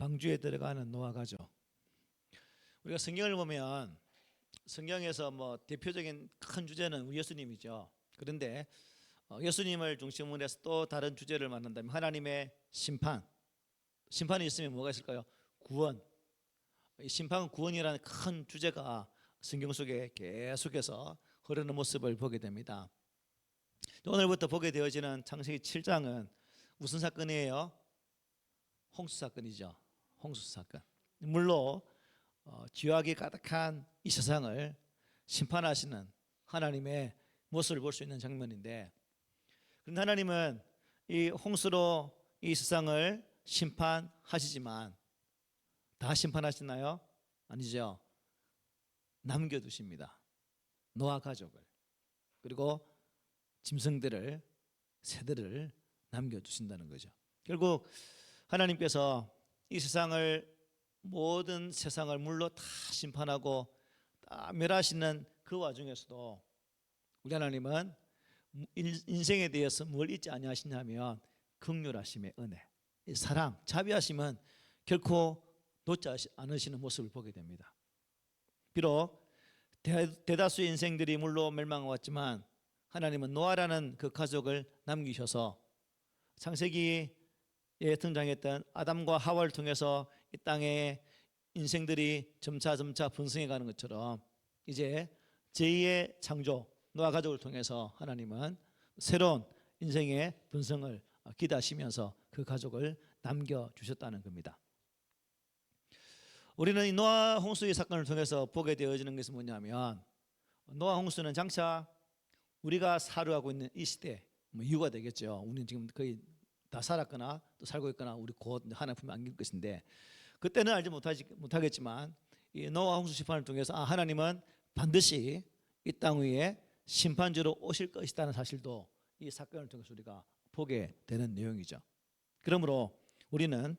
방주에 들어가는 노아 가족. 우리가 성경을 보면 성경에서 대표적인 큰 주제는 예수님이죠. 그런데 예수님을 중심으로 해서 또 다른 주제를 만난다면 하나님의 심판. 심판이 있으면 뭐가 있을까요? 구원. 이 심판 구원이라는 큰 주제가 성경 속에 계속해서 흐르는 모습을 보게 됩니다. 오늘부터 보게 되어지는 창세기 7장은 무슨 사건이에요? 홍수 사건이죠. 홍수 사건. 물로 죄악이 가득한 이 세상을 심판하시는 하나님의 모습을 볼 수 있는 장면인데, 그런데 하나님은 이 홍수로 이 세상을 심판하시지만 다 심판하시나요? 아니죠. 남겨두십니다. 노아 가족을, 그리고 짐승들을, 새들을 남겨두신다는 거죠. 결국 하나님께서 이 세상을, 모든 세상을 물로 다 심판하고 다 멸하시는 그 와중에서도 우리 하나님은 인생에 대해서 뭘 잊지 아니하시냐면 긍휼하심의 은혜, 사랑, 자비하심은 결코 놓지 않으시는 모습을 보게 됩니다. 비록 대다수의 인생들이 물로 멸망하였지만 하나님은 노아라는 그 가족을 남기셔서 창세기에 등장했던 아담과 하와를 통해서 이 땅에 인생들이 점차 번성해 가는 것처럼 이제 제2의 창조 노아 가족을 통해서 하나님은 새로운 인생의 번성을 기대하시면서 그 가족을 남겨주셨다는 겁니다. 우리는 이 노아 홍수의 사건을 통해서 보게 되어지는 것은 뭐냐면, 노아 홍수는 장차 우리가 살아가고 있는 이 시대 이유가 되겠죠. 우리는 지금 거의 다 살았거나 또 살고 있거나 우리 곧 하나님 품에 안길 것인데, 그때는 알지 못하겠지만 이 노아 홍수 심판을 통해서 하나님은 반드시 이 땅 위에 심판주로 오실 것이라는 사실도 이 사건을 통해서 우리가 보게 되는 내용이죠. 그러므로 우리는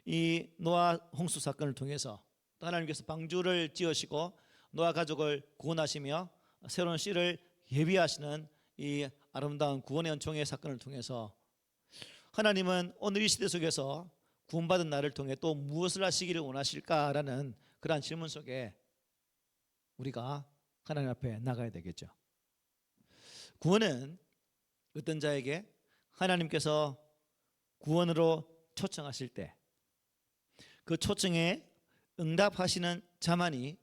이 노아 홍수 사건을 통해서 또 하나님께서 방주를 지으시고 노아 가족을 구원하시며 새로운 씨를 예비하시는 이 아름다운 구원의 은총의 사건을 통해서 하나님은 오늘 이 시대 속에서 구원받은 나를 통해 또 무엇을 하시기를 원하실까라는 그러한 질문 속에 우리가 하나님 앞에 나가야 되겠죠. 구원은 어떤 자에게 하나님께서 구원으로 초청하실 때 그 초청에 응답하시는 자만이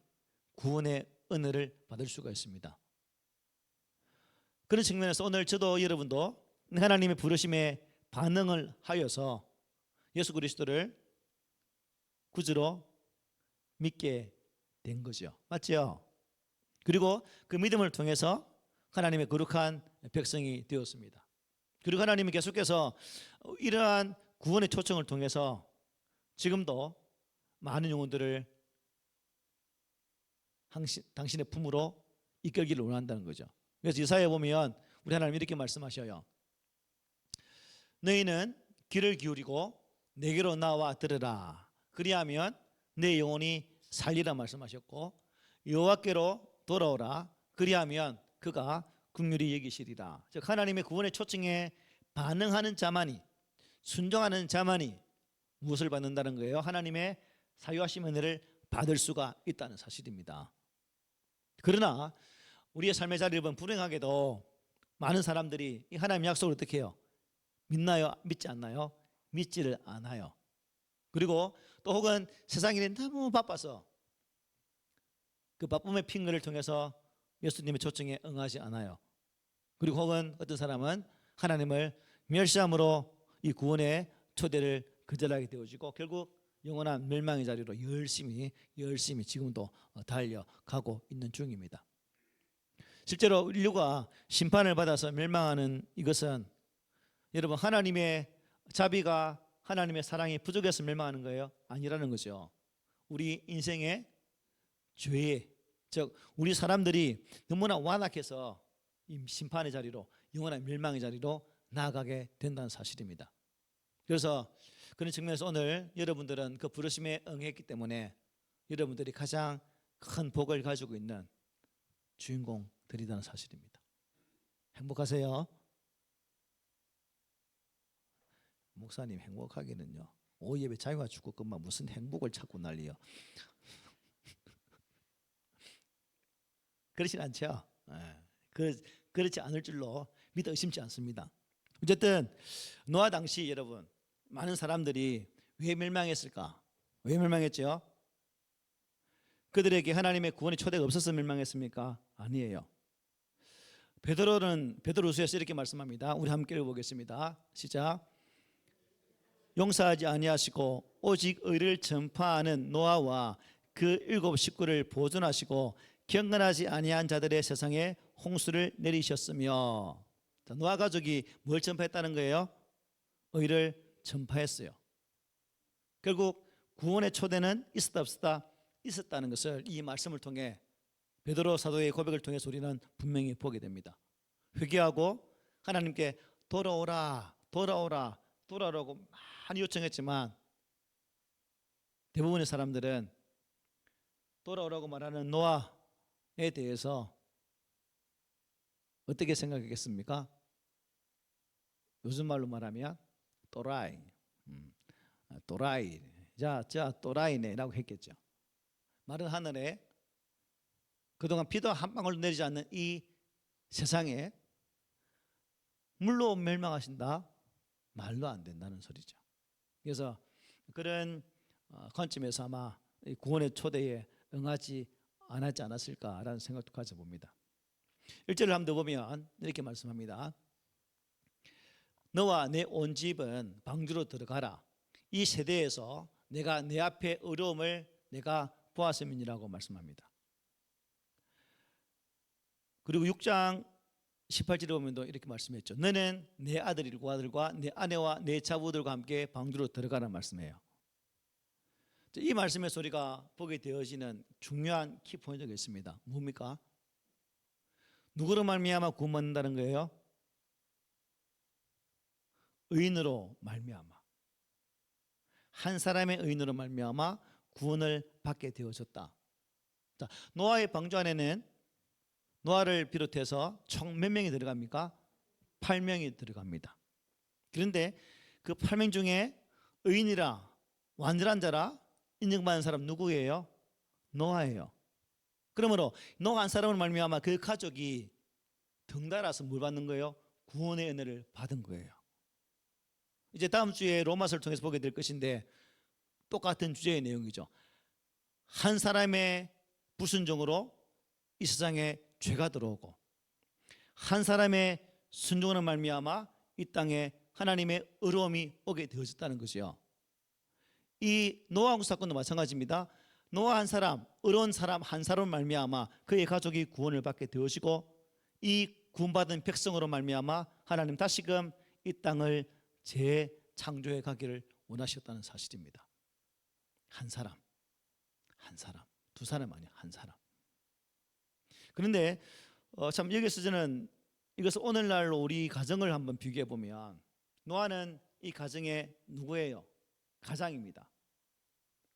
구원의 은혜를 받을 수가 있습니다. 그런 측면에서 오늘 저도 여러분도 하나님의 부르심에 반응을 하여서 예수 그리스도를 구주로 믿게 된 거죠. 맞죠? 그리고 그 믿음을 통해서 하나님의 거룩한 백성이 되었습니다. 그리고 하나님이 계속해서 이러한 구원의 초청을 통해서 지금도 많은 영혼들을 당신의 품으로 이끌기를 원한다는 거죠. 그래서 이사야에 보면 우리 하나님 이렇게 말씀하셔요. 너희는 귀를 기울이고 내게로 나와 들으라. 그리하면 내 영혼이 살리라 말씀하셨고, 여호와께로 돌아오라. 그리하면 그가 긍휼히 여기시리라. 즉 하나님의 구원의 초청에 반응하는 자만이, 순종하는 자만이 무엇을 받는다는 거예요? 하나님의 사유하심 은혜를 받을 수가 있다는 사실입니다. 그러나 우리의 삶의 자리를 보면 불행하게도 많은 사람들이 이 하나님의 약속을 어떻게 해요? 믿나요? 믿지 않나요? 믿지를 않아요. 그리고 또 혹은 세상 일이 너무 바빠서 그 바쁨의 핑계를 통해서 예수님의 초청에 응하지 않아요. 그리고 혹은 어떤 사람은 하나님을 멸시함으로 이 구원의 초대를 거절하게 되어지고 결국 영원한 멸망의 자리로 열심히 지금도 달려가고 있는 중입니다. 실제로 인류가 심판을 받아서 멸망하는 이것은 여러분 하나님의 자비가, 하나님의 사랑이 부족해서 멸망하는 거예요? 아니라는 거죠. 우리 인생의 죄, 즉 우리 사람들이 너무나 완악해서 이 심판의 자리로, 영원한 멸망의 자리로 나아가게 된다는 사실입니다. 그래서 그런 측면에서 오늘 여러분들은 그 부르심에 응했기 때문에 여러분들이 가장 큰 복을 가지고 있는 주인공들이라는 사실입니다. 행복하세요? 목사님 행복하기는요, 오후 예배 자유가 죽고 그만 무슨 행복을 찾고 난리요. 그렇진 않죠. 그렇지 않을 줄로 믿어 의심치 않습니다. 어쨌든 노아 당시 여러분 많은 사람들이 왜 멸망했을까? 왜 멸망했죠? 그들에게 하나님의 구원의 초대가 없어서 멸망했습니까? 아니에요. 베드로후서에서 이렇게 말씀합니다. 우리 함께 읽어보겠습니다. 시작. 용서하지 아니하시고 오직 의를 전파하는 노아와 그 7 식구를 보존하시고 경건하지 아니한 자들의 세상에 홍수를 내리셨으며. 노아 가족이 뭘 전파했다는 거예요? 의를 전파했어요. 결국 구원의 초대는 있었다 없었다? 있었다는 것을 이 말씀을 통해 베드로 사도의 고백을 통해서 우리는 분명히 보게 됩니다. 회개하고 하나님께 돌아오라 돌아오라 돌아오라고 많이 요청했지만 대부분의 사람들은 돌아오라고 말하는 노아에 대해서 어떻게 생각했겠습니까? 요즘 말로 말하면 또라이, 또라이, 자 또라이네 라고 했겠죠. 마른 하늘에 그동안 비도 한 방울도 내리지 않는 이 세상에 물로 멸망하신다? 말도 안 된다는 소리죠. 그래서 그런 관점에서 아마 구원의 초대에 응하지 않았지 않았을까라는 생각도 가져봅니다. 1절을 한번 더 보면 이렇게 말씀합니다. 너와 내 온 집은 방주로 들어가라. 이 세대에서 내가 내 앞에 어려움을 내가 보았음이니라고 말씀합니다. 그리고 6장 18절에 보면 이렇게 말씀했죠. 너는 내 아들과 내 아내와 내 자부들과 함께 방주로 들어가라 말씀해요. 이 말씀에서 우리가 보게 되어지는 중요한 키포인트가 있습니다. 뭡니까? 누구로 말미암아 구원받는다는 거예요? 의인으로 말미암아. 한 사람의 의인으로 말미암아 구원을 받게 되어졌다. 자, 노아의 방주 안에는 노아를 비롯해서 총 몇 명이 들어갑니까? 8명이 들어갑니다. 그런데 그 8명 중에 의인이라 완전한 자라 인정받는 사람 누구예요? 노아예요. 그러므로 노아 한 사람을 말미암아 그 가족이 덩달아서 뭘 받는 거예요? 구원의 은혜를 받은 거예요. 이제 다음 주에 로마서를 통해서 보게 될 것인데 똑같은 주제의 내용이죠. 한 사람의 불순종으로 이 세상에 죄가 들어오고 한 사람의 순종으로 말미암아 이 땅에 하나님의 의로움이 오게 되어졌다는 거죠. 이 노아 사건도 마찬가지입니다. 노아 한 사람, 의로운 사람 한 사람을 말미암아 그의 가족이 구원을 받게 되어지고 이 구원받은 백성으로 말미암아 하나님 다시금 이 땅을 재창조해 가기를 원하셨다는 사실입니다. 한 사람, 두 사람 아니야, 한 사람. 그런데 참 여기서 저는 이것을 오늘날로 우리 가정을 한번 비교해 보면 노아는 이 가정의 누구예요? 가장입니다.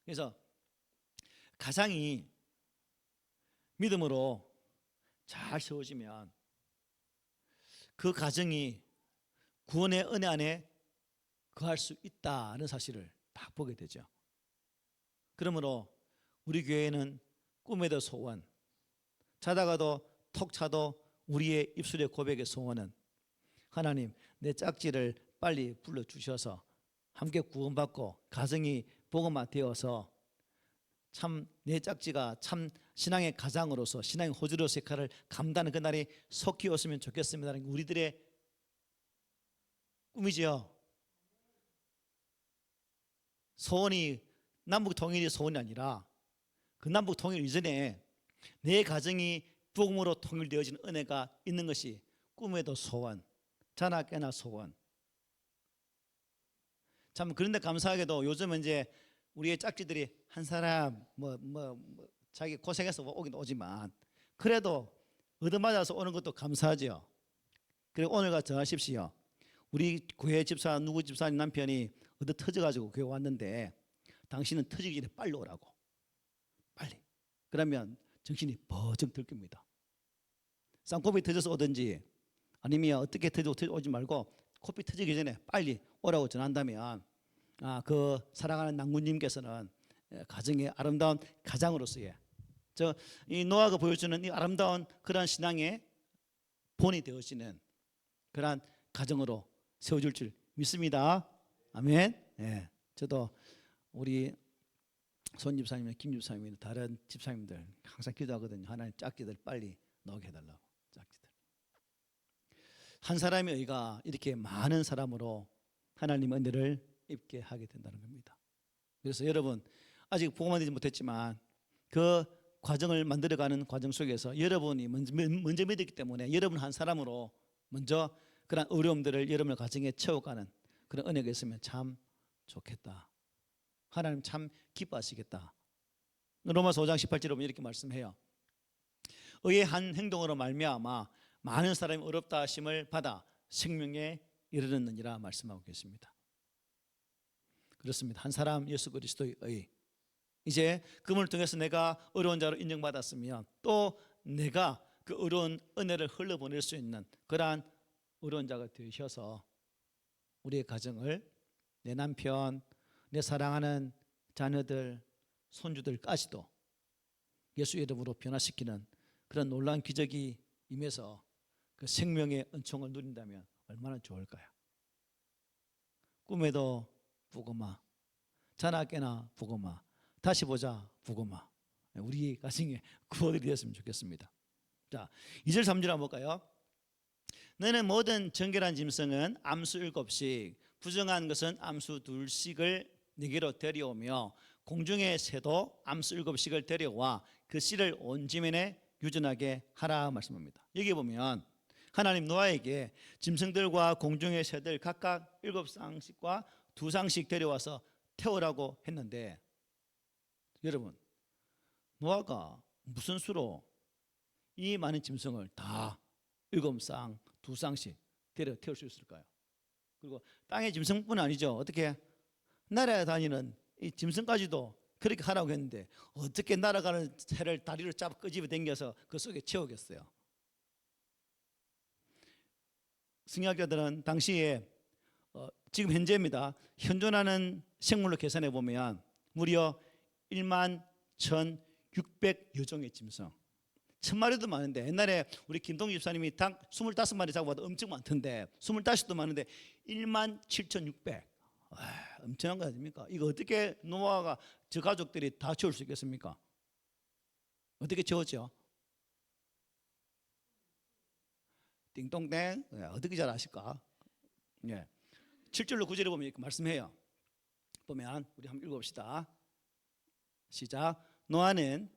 그래서 가장이 믿음으로 잘 세워지면 그 가정이 구원의 은혜 안에 거할 수 있다는 사실을 딱 보게 되죠. 그러므로 우리 교회는 꿈에도 소원, 자다가도 톡 차도 우리의 입술의 고백의 소원은 하나님 내 짝지를 빨리 불러주셔서 함께 구원받고 가정이 복음화 되어서 참 내 짝지가 참 신앙의 가장으로서 신앙의 호주로서 역할을 감당하는 그날이 속히 왔으면 좋겠습니다는 우리들의 꿈이지요. 소원이 남북 통일이 소원이 아니라 그 남북 통일 이전에 내 가정이 복음으로 통일되어지는 은혜가 있는 것이 꿈에도 소원, 자나 깨나 소원. 참 그런데 감사하게도 요즘은 이제 우리의 짝지들이 한 사람 자기 고생해서 오긴 오지만 그래도 얻어맞아서 오는 것도 감사하죠. 그리고 오늘같이 정하십시오. 우리 교회 집사 누구 집사님 남편이 얻어 터져가지고 교회 왔는데 당신은 터지기 전에 빨리 오라고. 빨리. 그러면 정신이 버쩍 들 겁니다. 쌍코피 터져서 오든지 아니면 어떻게 터져 오지 말고 코피 터지기 전에 빨리 오라고 전한다면 그 사랑하는 남군님께서는 가정의 아름다운 가장으로서의 이 노아가 보여주는 이 아름다운 그러한 신앙의 본이 되어지는 그러한 가정으로 세워줄 줄 믿습니다. 아멘. 예, 저도 우리 손 집사님이나 김 집사님이나 다른 집사님들 항상 기도하거든요. 하나님 짝지들 빨리 나오게 해달라고. 짝지들. 한 사람의 의가 이렇게 많은 사람으로 하나님 은혜를 입게 하게 된다는 겁니다. 그래서 여러분 아직 복음화 되지 못했지만 그 과정을 만들어가는 과정 속에서 여러분이 먼저 믿었기 때문에 여러분 한 사람으로 먼저 그런 어려움들을 여러분의 가정에 채워가는 그런 은혜가 있으면 참 좋겠다. 하나님 참 기뻐하시겠다. 로마서 5장 18절에 보면 이렇게 말씀해요. 의의 한 행동으로 말미암아 많은 사람이 어렵다 하심을 받아 생명에 이르렀느니라 말씀하고 계십니다. 그렇습니다. 한 사람 예수 그리스도의 의. 이제 그분을 통해서 내가 어려운 자로 인정받았으면 또 내가 그 어려운 은혜를 흘러보낼 수 있는 그러한 어려운 자가 되셔서 우리의 가정을 내 남편, 내 사랑하는 자녀들, 손주들까지도 예수 이름으로 변화시키는 그런 놀라운 기적이 임해서 그 생명의 은총을 누린다면 얼마나 좋을까요? 꿈에도 부고마, 자나 깨나 부고마, 다시 보자 부고마. 우리 가정에 구원이 되었으면 좋겠습니다. 자, 2절 3절 한번 볼까요? 너는 모든 정결한 짐승은 암수 7씩 부정한 것은 암수 2씩을 네게로 데려오며 공중의 새도 암수 7씩을 데려와 그 씨를 온 지면에 유전하게 하라 말씀합니다. 여기 보면 하나님 노아에게 짐승들과 공중의 새들 각각 7쌍씩과 2쌍씩 데려와서 태우라고 했는데 여러분 노아가 무슨 수로 이 많은 짐승을 다 7쌍, 2쌍씩 태울 수 있을까요? 그리고 땅의 짐승뿐 아니죠. 어떻게 날아다니는 이 짐승까지도 그렇게 하라고 했는데 어떻게 날아가는 새를 다리로 잡아 끄집어 당겨서 그 속에 채우겠어요? 승리학자들은 당시에 지금 현재입니다. 현존하는 생물로 계산해 보면 무려 1만 1,600여 종의 짐승. 1000마리도 많은데 옛날에 우리 김동희 집사님이 닭 25마리 잡아봐도 엄청 많던데 25도 많은데 1만 7,600 엄청난 거 아닙니까? 이거 어떻게 노아가 저 가족들이 다 채울 수 있겠습니까? 어떻게 채웠죠? 띵동댕. 어떻게 잘 아실까? 예. 7절로 9절에 보면 이렇게 말씀해요. 보면 우리 한번 읽어봅시다. 시작. 노아는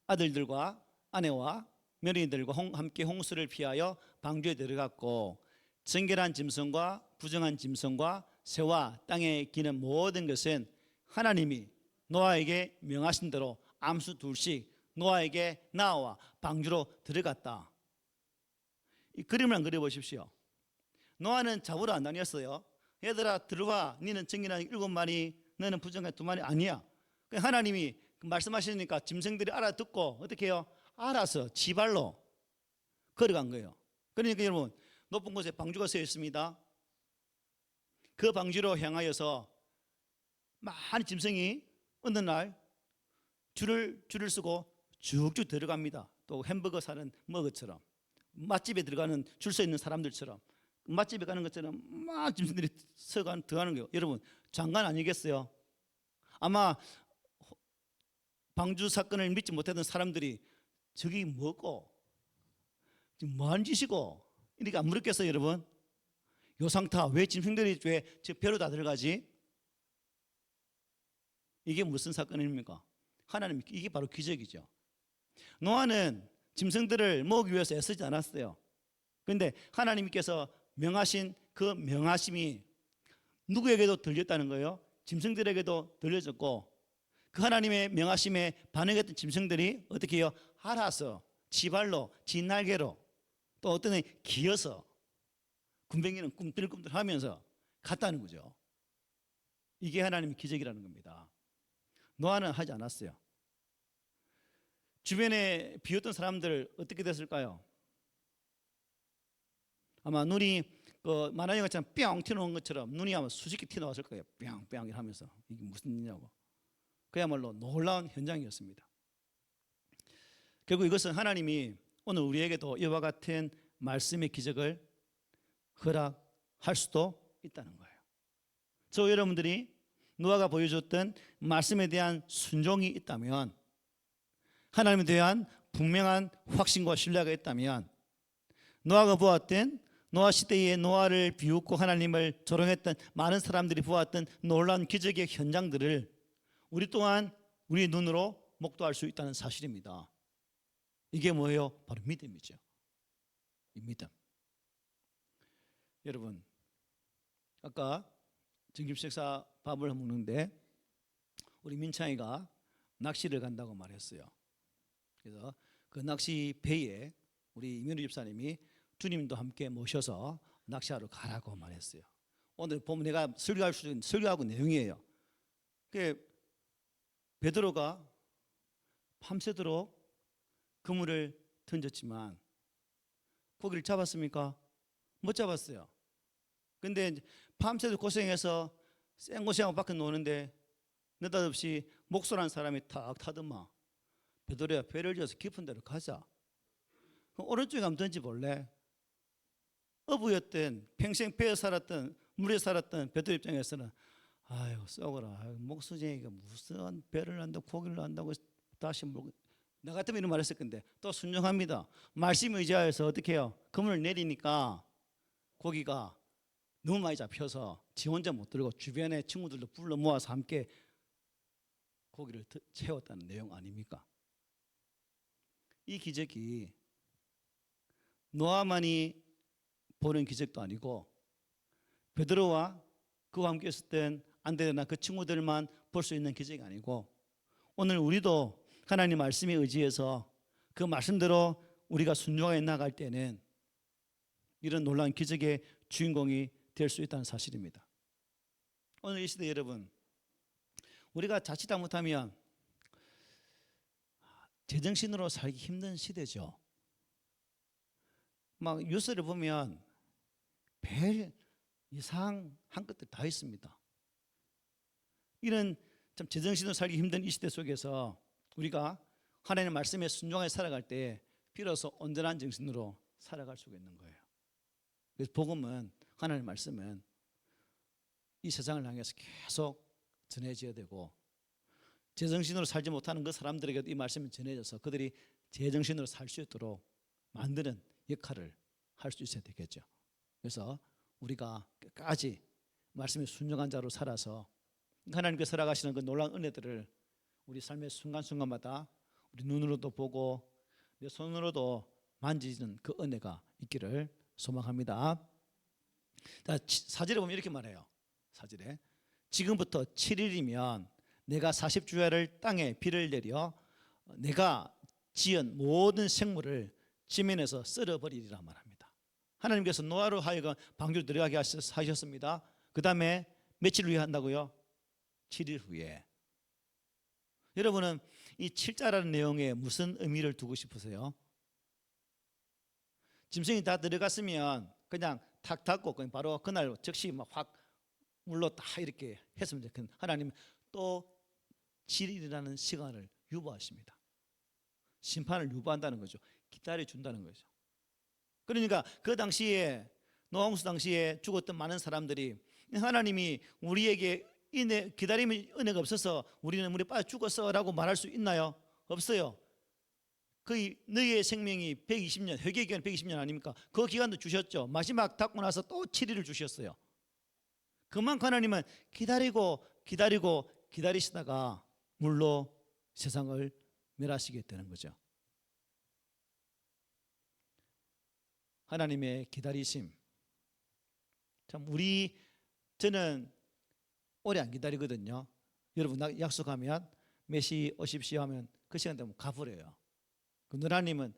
아들들과 아내와 며느리들과 함께 홍수를 피하여 방주에 들어갔고 정결한 짐승과 부정한 짐승과 새와 땅에 기는 모든 것은 하나님이 노아에게 명하신 대로 암수 2씩 노아에게 나와 방주로 들어갔다. 이 그림을 한번 그려보십시오. 노아는 잡으러 안 다녔어요. 얘들아 들어와, 너는 정결한 7마리, 너는 부정한 2마리 아니야. 하나님이 말씀하시니까 짐승들이 알아듣고 어떻게 해요? 알아서 지발로 걸어간 거예요. 그러니까 여러분 높은 곳에 방주가 서 있습니다. 그 방주로 향하여서 많은 짐승이 어느 날 줄을 쓰고 쭉쭉 들어갑니다. 또 햄버거 사는 먹어처럼 맛집에 들어가는 줄 서 있는 사람들처럼 맛집에 가는 것처럼 막 짐승들이 들어가는 거예요. 여러분 장관 아니겠어요? 아마 방주 사건을 믿지 못했던 사람들이 저기 뭐고 지금 뭐하는 짓이고 이렇게 안 물었겠어요? 여러분 요상타 왜 짐승들이 왜 저 배로 다 들어가지? 이게 무슨 사건입니까? 하나님 이게 바로 기적이죠. 노아는 짐승들을 먹기 위해서 애쓰지 않았어요. 그런데 하나님께서 명하신 그 명하심이 누구에게도 들렸다는 거예요. 짐승들에게도 들려졌고 그 하나님의 명하심에 반응했던 짐승들이 어떻게 해요? 알아서 지발로 지날개로 또 어떤 애 기어서 군뱅이는 꿈틀꿈틀 하면서 갔다는 거죠. 이게 하나님의 기적이라는 겁니다. 노아는 하지 않았어요. 주변에 비었던 사람들 어떻게 됐을까요? 아마 눈이 그 만화 영화처럼 뿅 튀어나온 것처럼 눈이 아마 수십 개 튀어나왔을 거예요. 뿅뿅 하면서 이게 무슨 일이냐고. 그야말로 놀라운 현장이었습니다. 결국 이것은 하나님이 오늘 우리에게도 이와 같은 말씀의 기적을 허락할 수도 있다는 거예요. 저 여러분들이 노아가 보여줬던 말씀에 대한 순종이 있다면, 하나님에 대한 분명한 확신과 신뢰가 있다면, 노아가 보았던, 노아 시대에 노아를 비웃고 하나님을 조롱했던 많은 사람들이 보았던 놀라운 기적의 현장들을 우리 또한 우리 눈으로 목도할 수 있다는 사실입니다. 이게 뭐예요? 바로 믿음이죠. 이 믿음. 여러분, 아까 점심식사 밥을 먹는데 우리 민창이가 낚시를 간다고 말했어요. 그래서 그 낚시 배에 우리 이민우 집사님이 주님도 함께 모셔서 낚시하러 가라고 말했어요. 오늘 보면 내가 설교할 수 있는 설교하고 내용이에요. 베드로가 밤새도록 그물을 던졌지만 고기를 잡았습니까? 못 잡았어요. 근데 밤새도 고생해서 생고생하고 밖에 노는데 느닷없이 목소라는 사람이 탁 타더만, 베드로야 배를 지어서 깊은 데로 가자. 오른쪽에 한번 던져볼래? 어부였던, 평생 배에 살았던, 물에 살았던 베드로 입장에서는 아유 썩어라, 목수쟁이가 무슨 배를 한다고 고기를 한다고 다시 나 같으면 이런 말 했을 건데 또 순종합니다. 말씀 의지하여서 어떻게 해요? 그물을 내리니까 고기가 너무 많이 잡혀서 지 혼자 못 들고 주변에 친구들도 불러 모아서 함께 고기를 채웠다는 내용 아닙니까? 이 기적이 노아만이 보는 기적도 아니고 베드로와 그와 함께 있었던 안드레나 그 친구들만 볼 수 있는 기적이 아니고, 오늘 우리도 하나님 말씀에 의지해서 그 말씀대로 우리가 순종하여 나갈 때는 이런 놀라운 기적의 주인공이 될 수 있다는 사실입니다. 오늘 이 시대 여러분, 우리가 자칫 잘못하면 제정신으로 살기 힘든 시대죠. 막 뉴스를 보면 별 이상한 것들 다 있습니다. 이런 참 제정신으로 살기 힘든 이 시대 속에서 우리가 하나님의 말씀에 순종하여 살아갈 때 비로소 온전한 정신으로 살아갈 수가 있는 거예요. 그래서 복음은, 하나님의 말씀은 이 세상을 향해서 계속 전해져야 되고, 제정신으로 살지 못하는 그 사람들에게도 이 말씀이 전해져서 그들이 제정신으로 살 수 있도록 만드는 역할을 할 수 있어야 되겠죠. 그래서 우리가 끝까지 말씀에 순종한 자로 살아서 하나님께서 살아가시는 그 놀라운 은혜들을 우리 삶의 순간순간마다 우리 눈으로도 보고 내 손으로도 만지는 그 은혜가 있기를 소망합니다. 자, 사절에 보면 이렇게 말해요. 사절에 지금부터 7일이면 내가 40주야를 땅에 비를 내려 내가 지은 모든 생물을 지면에서 쓸어버리리라 말합니다. 하나님께서 노아로 하여금 방주로 들어가게 하셨습니다. 그 다음에 며칠 후에 한다고요? 7일 후에. 여러분은 이 7자라는 내용에 무슨 의미를 두고 싶으세요? 짐승이 다 들어갔으면 그냥 탁 닫고 그냥 바로 그날 즉시 막 확 물로 다 이렇게 했으면 좋겠는, 하나님은 또 7일이라는 시간을 유보하십니다. 심판을 유보한다는 거죠. 기다려준다는 거죠. 그러니까 그 당시에 노아홍수 당시에 죽었던 많은 사람들이 하나님이 우리에게 기다림의 은혜가 없어서 우리는 물에 빠져 죽었어 라고 말할 수 있나요? 없어요. 거의 너희의 생명이 120년, 회개의 기간 120년 아닙니까? 그 기간도 주셨죠. 마지막 닫고 나서 또 7일을 주셨어요. 그만큼 하나님은 기다리시다가 물로 세상을 멸하시게 되는 거죠. 하나님의 기다리심, 참 저는 오래 안 기다리거든요. 여러분 약속하면 몇 시 오십시오 하면 그 시간 되면 가버려요. 하나님은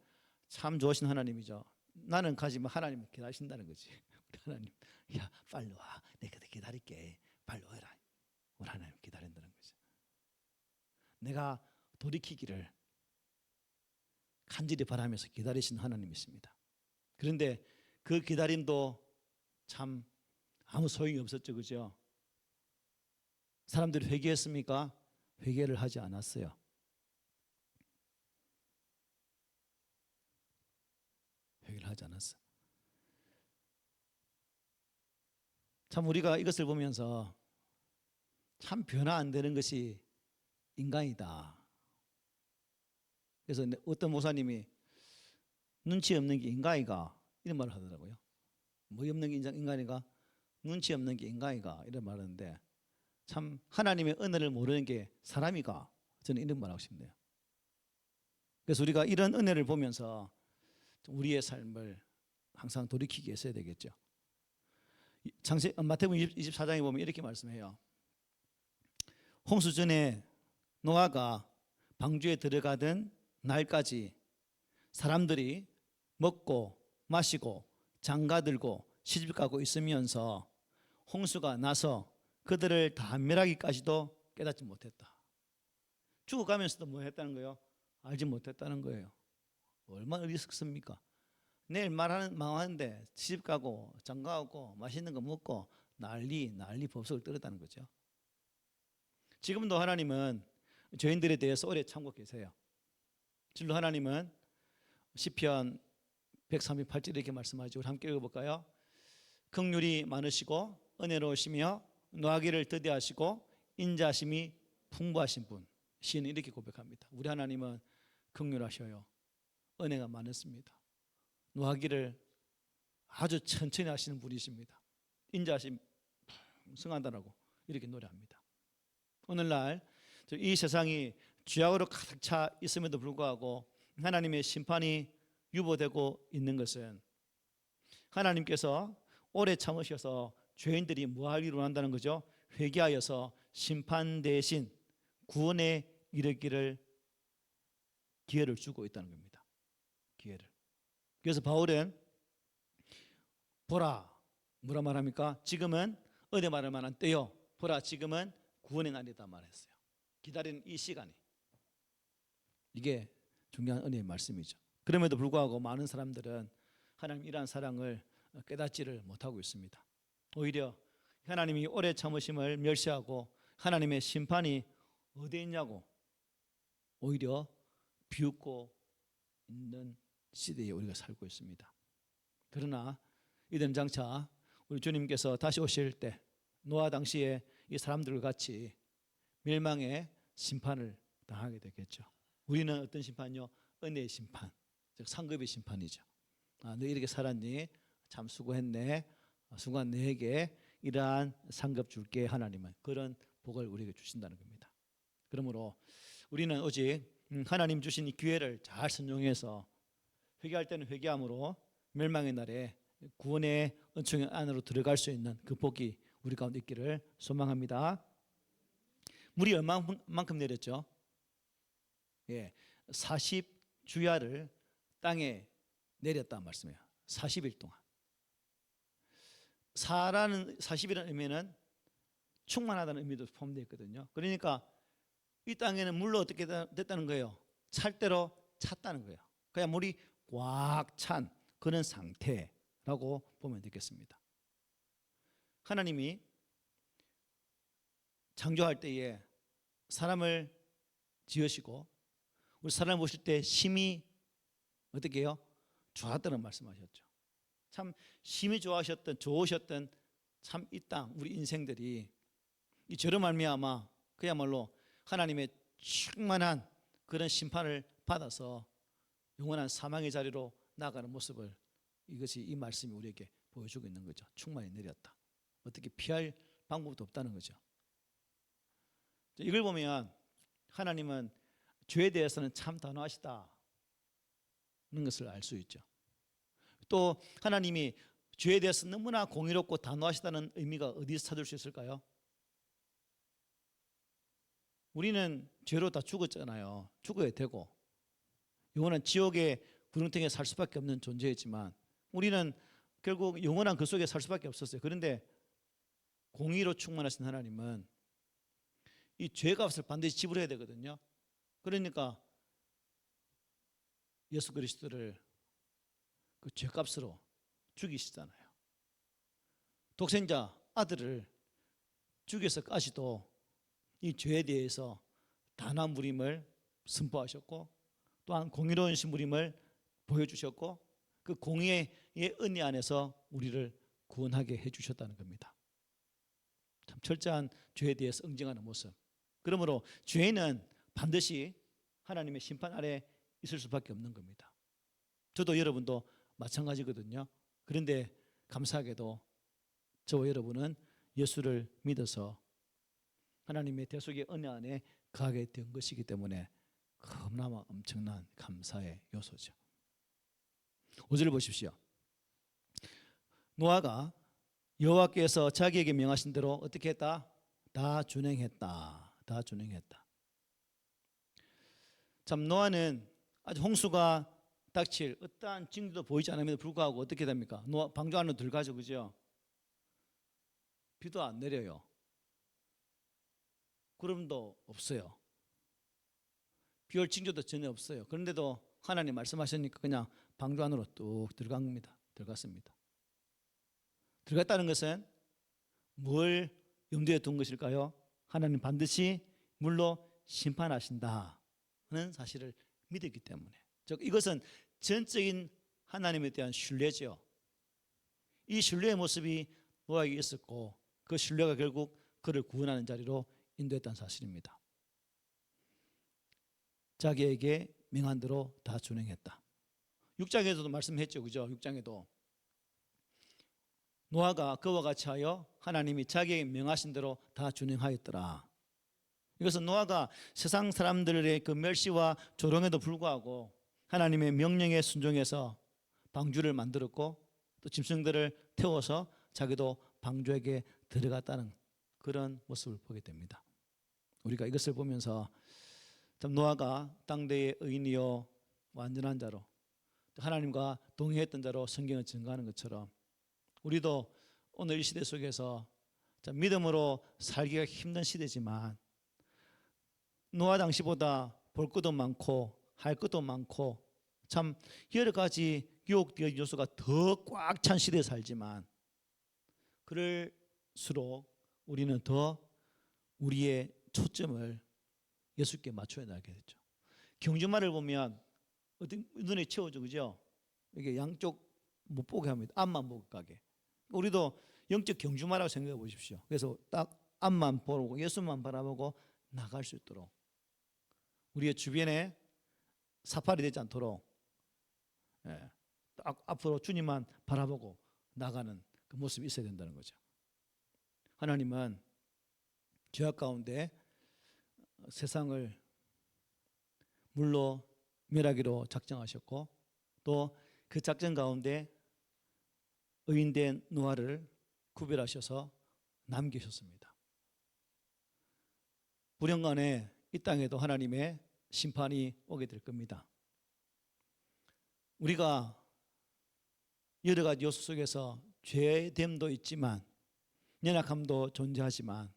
참 좋으신 하나님이죠. 나는 가지만 하나님은 기다리신다는 거지. 하나님, 야 빨리 와, 내가 기다릴게, 빨리 와라. 우리 하나님 기다린다는 거죠. 내가 돌이키기를 간절히 바라면서 기다리신 하나님이 있습니다. 그런데 그 기다림도 참 아무 소용이 없었죠. 그죠? 사람들이 회개했습니까? 회개를 하지 않았어요. 회개를 하지 않았어요. 참 우리가 이것을 보면서 참 변화 안 되는 것이 인간이다. 그래서 어떤 목사님이 눈치 없는 게 인간이가 이런 말을 하더라고요. 뭐 없는 게 인간이가? 눈치 없는 게 인간이가 이런 말을 하는데 참 하나님의 은혜를 모르는 게 사람이가? 저는 이런 말하고 싶네요. 그래서 우리가 이런 은혜를 보면서 우리의 삶을 항상 돌이키게 했어야 되겠죠. 마태복음 24장에 보면 이렇게 말씀해요. 홍수 전에 노아가 방주에 들어가던 날까지 사람들이 먹고 마시고 장가들고 시집가고 있으면서 홍수가 나서 그들을 다 멸하기까지도 깨닫지 못했다. 죽어가면서도 뭐 했다는 거예요? 알지 못했다는 거예요. 얼마나 어리석습니까? 내일 망하는데 시집가고 장가가고 맛있는 거 먹고 난리 법석을 떨었다는 거죠. 지금도 하나님은 죄인들에 대해서 오래 참고 계세요. 진로 하나님은 시편 138절 이렇게 말씀하죠. 우리 함께 읽어볼까요? 긍휼이 많으시고 은혜로우시며 노하기를 더디하시고 인자심이 풍부하신 분. 시인은 이렇게 고백합니다. 우리 하나님은 긍휼하셔요. 은혜가 많으십니다. 노하기를 아주 천천히 하시는 분이십니다. 인자심 승한다라고 이렇게 노래합니다. 오늘날 이 세상이 죄악으로 가득 차 있음에도 불구하고 하나님의 심판이 유보되고 있는 것은 하나님께서 오래 참으셔서 죄인들이 뭐할 일을 한다는 거죠? 회개하여서 심판 대신 구원에 이르기를 기회를 주고 있다는 겁니다. 기회를. 그래서 바울은 보라 뭐라 말합니까? 지금은 어디 말할 만한 때요. 보라 지금은 구원의 날이다 말했어요. 기다리는 이 시간이. 이게 중요한 은혜의 말씀이죠. 그럼에도 불구하고 많은 사람들은 하나님 이러한 사랑을 깨닫지를 못하고 있습니다. 오히려 하나님이 오래 참으심을 멸시하고 하나님의 심판이 어디에 있냐고 오히려 비웃고 있는 시대에 우리가 살고 있습니다. 그러나 이들은 장차 우리 주님께서 다시 오실 때 노아 당시에 이 사람들과 같이 멸망의 심판을 당하게 되겠죠. 우리는 어떤 심판이요? 은혜의 심판, 즉 상급의 심판이죠. 너 이렇게 살았니? 참 수고했네. 수고한 너에게 이러한 상급 줄게. 하나님은 그런 복을 우리에게 주신다는 겁니다. 그러므로 우리는 오직 하나님 주신 이 기회를 잘 선용해서 회개할 때는 회개함으로 멸망의 날에 구원의 은총 안으로 들어갈 수 있는 그 복이 우리 가운데 있기를 소망합니다. 물이 얼마만큼 내렸죠? 40주야를 땅에 내렸단 말씀이에요. 40일 동안. 40이라는 의미는 충만하다는 의미도 포함되어 있거든요. 그러니까 이 땅에는 물로 어떻게 됐다는 거예요? 찰 대로 찼다는 거예요. 그냥 물이 꽉 찬 그런 상태라고 보면 되겠습니다. 하나님이 창조할 때에 사람을 지으시고 우리 사람을 보실 때 심히 어떻게 해요? 좋았다는 말씀하셨죠. 참 심히 좋으셨던 참 이 땅 우리 인생들이 이 죄로 말미암아 그야말로 하나님의 충만한 그런 심판을 받아서 영원한 사망의 자리로 나가는 모습을 이것이 이 말씀이 우리에게 보여주고 있는 거죠. 충만히 내렸다. 어떻게 피할 방법도 없다는 거죠. 이걸 보면 하나님은 죄에 대해서는 참 단호하시다는 것을 알 수 있죠. 또 하나님이 죄에 대해서 너무나 공의롭고 단호하시다는 의미가 어디서 찾을 수 있을까요? 우리는 죄로 다 죽었잖아요. 죽어야 되고 영원한 지옥의 구렁텅이에 살 수밖에 없는 존재이지만 우리는 결국 영원한 그 속에 살 수밖에 없었어요. 그런데 공의로 충만하신 하나님은 이 죄값을 반드시 지불해야 되거든요. 그러니까 예수 그리스도를 그 죄값으로 죽이시잖아요. 독생자 아들을 죽여서까지도 이 죄에 대해서 단한무림을 선포하셨고 또한 공의로운 신부림을 보여주셨고 그 공의의 은혜 안에서 우리를 구원하게 해주셨다는 겁니다. 참 철저한 죄에 대해서 응징하는 모습. 그러므로 죄인은 반드시 하나님의 심판 아래 있을 수밖에 없는 겁니다. 저도 여러분도 마찬가지거든요. 그런데 감사하게도 저와 여러분은 예수를 믿어서 하나님의 대속의 은혜 안에 가게 된 것이기 때문에 너무나 엄청난 감사의 요소죠. 5절 보십시오. 노아가 여호와께서 자기에게 명하신 대로 어떻게 했다? 다 준행했다. 다 준행했다. 참 노아는 아주 홍수가 닥칠 어떠한 징조도 보이지 않음에도 불구하고 어떻게 됩니까? 노아 방주 안으로 들어가죠, 그죠? 비도 안 내려요. 구름도 없어요. 비올 징조도 전혀 없어요. 그런데도 하나님 말씀하시니까 그냥 방주 안으로 뚝 들어간 겁니다. 들어갔습니다. 들어갔다는 것은 뭘 염두에 둔 것일까요? 하나님 반드시 물로 심판하신다는 사실을 믿었기 때문에. 즉 이것은 전적인 하나님에 대한 신뢰죠. 이 신뢰의 모습이 노아에게 있었고 그 신뢰가 결국 그를 구원하는 자리로 인도했다는 사실입니다. 자기에게 명한 대로 다 준행했다. 6장에서도 말씀했죠, 그죠? 6장에도 노아가 그와 같이 하여 하나님이 자기에게 명하신 대로 다 준행하였더라. 이것은 노아가 세상 사람들의 그 멸시와 조롱에도 불구하고 하나님의 명령에 순종해서 방주를 만들었고 또 짐승들을 태워서 자기도 방주에게 들어갔다는 그런 모습을 보게 됩니다. 우리가 이것을 보면서 참 노아가 땅대의 의인이요 완전한 자로 하나님과 동의했던 자로 성경을 증거하는 것처럼 우리도 오늘 이 시대 속에서 믿음으로 살기가 힘든 시대지만 노아 당시보다 볼 것도 많고 할 것도 많고 참 여러 가지 유혹되어 요소가 더 꽉 찬 시대에 살지만 그럴수록 우리는 더 우리의 초점을 예수께 맞춰야 나가게 됐죠. 경주마를 보면 어떤 눈에 채워져, 그죠? 이게 양쪽 못 보게 합니다. 앞만 보고 가게. 우리도 영적 경주마라고 생각해 보십시오. 그래서 딱 앞만 보고 예수만 바라보고 나갈 수 있도록 우리의 주변에 사팔이 되지 않도록 딱 앞으로 주님만 바라보고 나가는 그 모습이 있어야 된다는 거죠. 하나님은 죄악 가운데 세상을 물로 멸하기로 작정하셨고 또 그 작전 가운데 의인된 노아를 구별하셔서 남기셨습니다. 불행간에 이 땅에도 하나님의 심판이 오게 될 겁니다. 우리가 여러 가지 요소 속에서 죄됨도 있지만 연약함도 존재하지만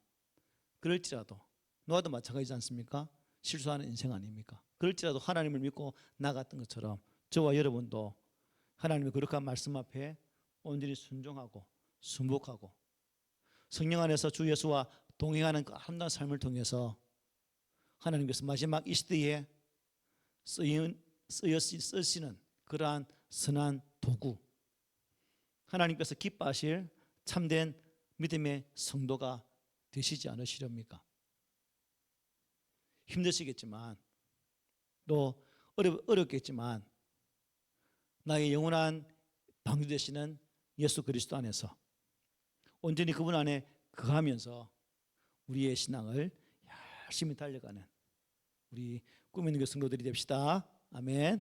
그럴지라도 노아도 마찬가지지 않습니까? 실수하는 인생 아닙니까? 그럴지라도 하나님을 믿고 나갔던 것처럼 저와 여러분도 하나님의 거룩한 말씀 앞에 온전히 순종하고 순복하고 성령 안에서 주 예수와 동행하는 그 아름다운 삶을 통해서 하나님께서 마지막 이 시대에 쓰시는 그러한 선한 도구, 하나님께서 기뻐하실 참된 믿음의 성도가 되시지 않으시렵니까? 힘드시겠지만 또 어렵겠지만 나의 영원한 방주 되시는 예수 그리스도 안에서 온전히 그분 안에 거하면서 우리의 신앙을 열심히 달려가는 우리 꿈 있는 그 성도들이 됩시다. 아멘.